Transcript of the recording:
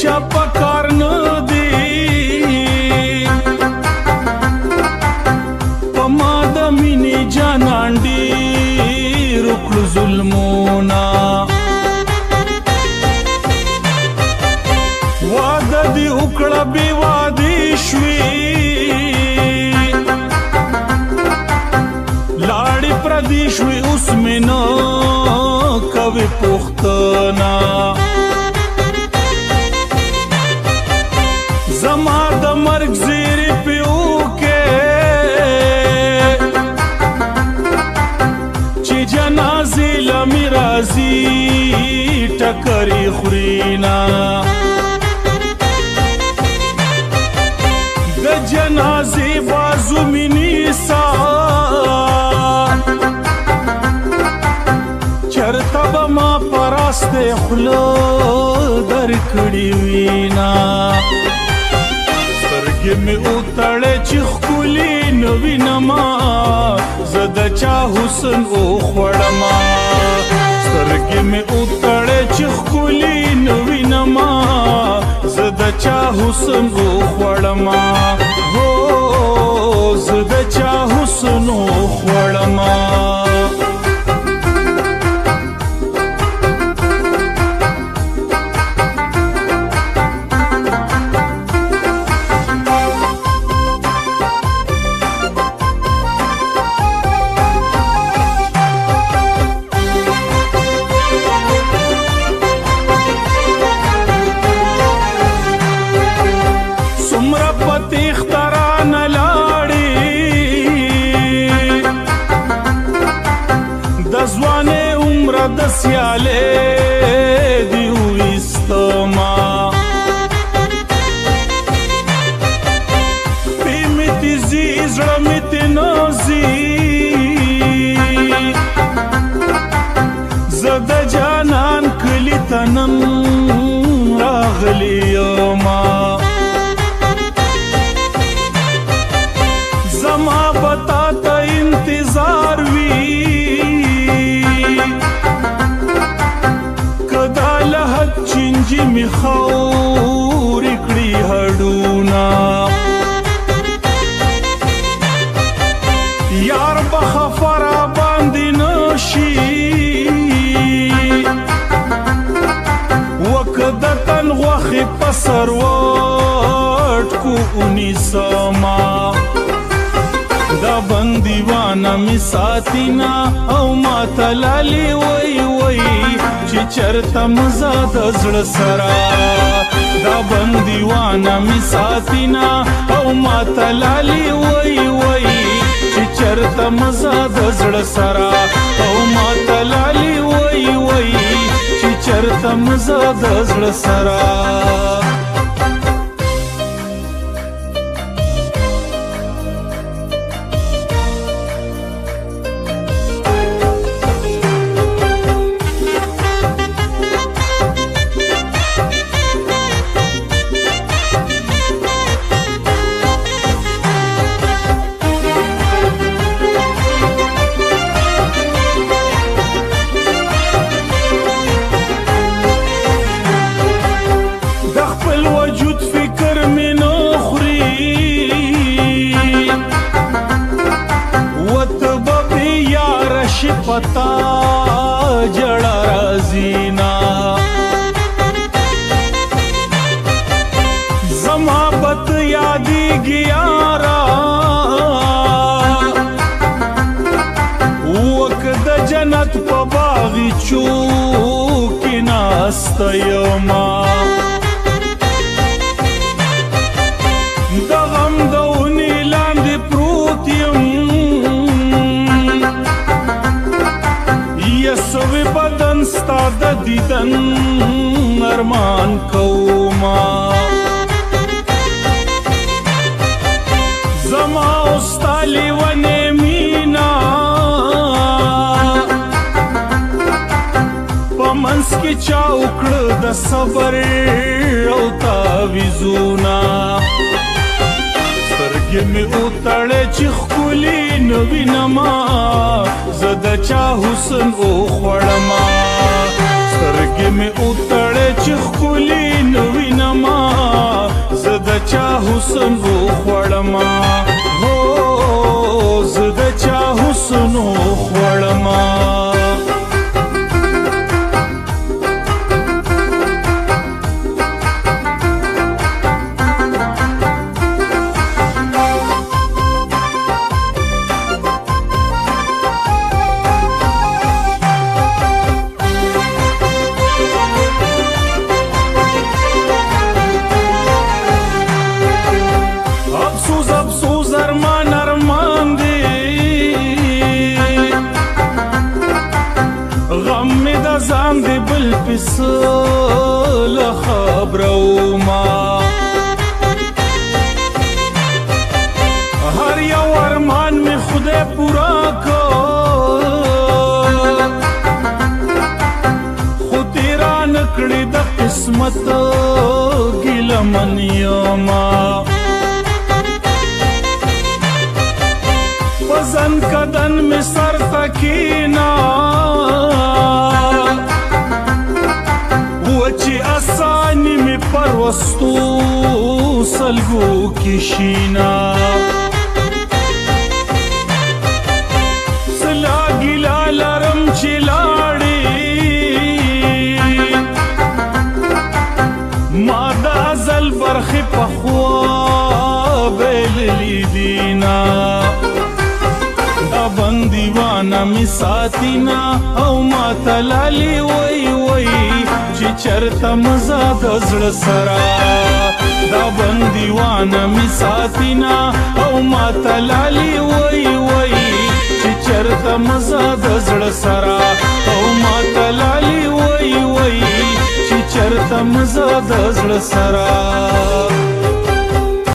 چا پکار نه دی په ما د مینې جانان ډېر وکړو ظلمونه واده دې وکړه بې وادې شوې لاړې پردې شوې اوس مې نه کوې پوښتنه زما د مرګ زیرې پې وکې چې جنازې له مې راځي ټکرې خوري نه د جنازې بازو مې نیسه چرته به ما په راستې خوله درکړې وینا سترګې مې وتړې چې ښکلې نه وینمه زه د چا حسن وخوړمه سترګې مې وتړې چې ښکلې نه وینمه زه د چا حسن وخوړمه هو زه د چا حسن وخوړمه ځوانې عمره د سیالې دې وویستما پې مې تې ځي زړه مې تې نه ځي زه د جانان کلي ته نن راغلی یما زما به تا ته انتظار وي چنجي می خورې کړي هډونه یار به خفه را باندې نشي وکه د تن غوښې په سروټکو ونیسمه دا بندیوانه می ساتینا او ما تلالی وی وی چې چرته مزه د زړه سره دا بندیوانه می ساتینا او ما تلالی وی وی چې چرته مزه د زړه سره او ما تلالی وی وی چې چرته مزه د زړه سره پتا جڑا رازینا زما بت یادی گیارا وک د جنت په باغچو کې ناسته یما د غم د ونې لاندې پروت یم یسوی بدن ستا د دیدن ارمان کوما زما ستا لیونې مینا په منځ کې چا وکړه د صبر او تعویذونه سترګې مې وتړې چې ښکلې نه وینمه زه د چا حسن وخوړمه سترګې مې وتړې چې ښکلې نه وینمه حسن وخوړما هو زه د چا حسن وخوړما افسوس ارمان ارمان دی غم می د ځان دی بل پس له خبرو ما هر یو ارمان می خدای پورا کو خو تیرا نکړی د قسمت ګیله من یما وزن کدن میں سر تکینا وچی آسانی میں پروستو سلگو کشینا سلا گلا لرم چلاڑی مادا ازل برخ پخوا بیللی دینا بندیوانا می ساتینا او ما تلالی وی وی چی چرتا مزا دزل سرا دا بندیوانا می ساتینا او ما تلالی وی وی چی چرتا مزا دزل سرا او ما تلالی وی وی چی چرتا مزا دزل سرا